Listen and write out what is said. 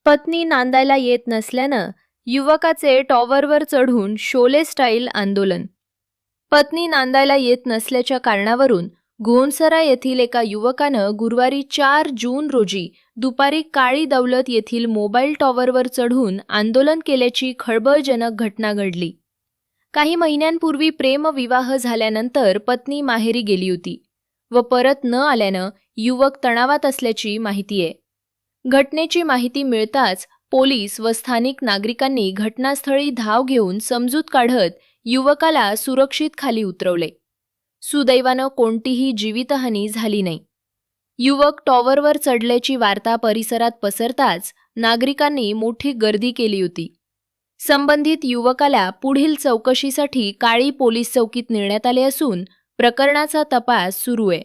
पत्नी नांदायला येत नसल्यानं युवकाचे टॉवरवर चढून शोले स्टाईल आंदोलन. पत्नी नांदायला येत नसल्याच्या कारणावरून घोणसरा येथील एका युवकानं गुरुवारी 4 जून रोजी दुपारी काळी दौलत येथील मोबाईल टॉवरवर चढून आंदोलन केल्याची खळबळजनक घटना घडली. काही महिन्यांपूर्वी प्रेमविवाह झाल्यानंतर पत्नी माहेरी गेली होती व परत न आल्यानं युवक तणावात असल्याची माहिती आहे. घटनेची माहिती मिळताच पोलीस व स्थानिक नागरिकांनी घटनास्थळी धाव घेऊन समजूत काढत युवकाला सुरक्षित खाली उतरवले. सुदैवानं कोणतीही जीवितहानी झाली नाही. युवक टॉवरवर चढल्याची वार्ता परिसरात पसरताच नागरिकांनी मोठी गर्दी केली होती. संबंधित युवकाला पुढील चौकशीसाठी काळी पोलीस चौकीत नेण्यात आले असून प्रकरणाचा तपास सुरू आहे.